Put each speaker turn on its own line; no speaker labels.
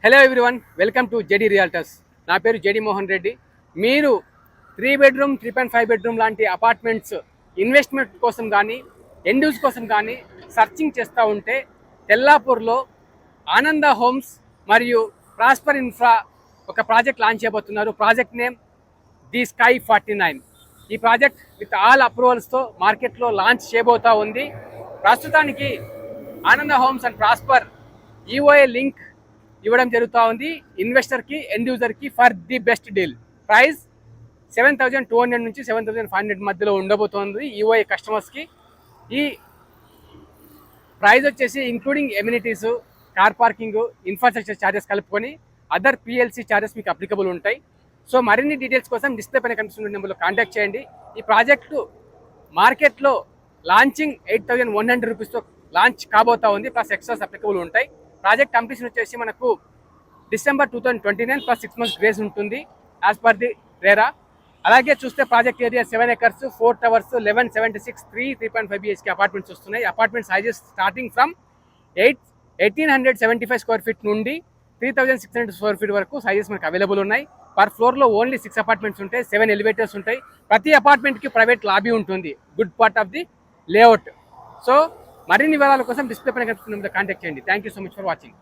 Hello everyone, welcome to JD realtors. నా పేరు JD Mohan Reddy. మీరు 3 బెడ్రూమ్ 3.5 బెడ్రూమ్ లాంటి అపార్ట్మెంట్స్ ఇన్వెస్ట్మెంట్ కోసం కానీ ఎండ్ యూజ్ కోసం కానీ సర్చింగ్ చేస్తూ ఉంటే తెల్లాపూర్లో ఆనంద హోమ్స్ మరియు ప్రాస్పర్ ఇన్ఫ్రా ఒక ప్రాజెక్ట్ లాంచ్ చేయబోతున్నారు. Project name the sky 49. ఈ ప్రాజెక్ట్ విత్ ఆల్ అప్రూవల్స్తో మార్కెట్లో లాంచ్ చేయబోతూ ఉంది. ప్రస్తుతానికి Ananda homes and prosper EOA link ఇవ్వడం జరుగుతూ ఉంది ఇన్వెస్టర్కి, ఎండ్ యూజర్కి for the best deal. Price 7,200 నుంచి 7,500 మధ్యలో ఉండబోతోంది ఈఓఐ కస్టమర్స్కి. ఈ ప్రైస్ వచ్చేసి including amenities, car parking, infrastructure charges కలుపుకొని అదర్ పిఎల్సి ఛార్జెస్ మీకు అప్లికబుల్ ఉంటాయి. సో మరిన్ని డీటెయిల్స్ కోసం డిస్ప్లే పైన కనిపిస్తున్న నెంబర్లో కాంటాక్ట్ చేయండి. ఈ ప్రాజెక్టు మార్కెట్లో లాంచింగ్ 8,100 రూపీస్తో లాంచ్ కాబోతా ఉంది. ప్లస్ ఎక్స్ట్రాస్ అప్లికబుల్ ఉంటాయి. ప్రాజెక్ట్ కంప్లీషన్ వచ్చేసి మనకు డిసెంబర్ 2029 ప్లస్ 6 months గ్రేస్ ఉంటుంది యాజ్ పర్ ది రేరా. అలాగే చూస్తే project area 7 acres, 4 towers, 1176 3.5 BHK apartments వస్తున్నాయి. Apartment sizes starting from 1,875 square feet నుండి 3,600 square feet వరకు సైజెస్ మనకు అవైలబుల్ ఉన్నాయి. పర్ ఫ్లోర్లో ఓన్లీ 6 అపార్ట్మెంట్స్ ఉంటాయి, 7 ఎలివేటర్స్ ఉంటాయి. ప్రతి అపార్ట్మెంట్కి ప్రైవేట్ లాబీ ఉంటుంది. Good part of the layout. So మరిన్ని వివరాల కోసం డిస్ప్లే పైన కనిపిస్తున్న కాంటాక్ట్ చేయండి. Thank you so much for watching.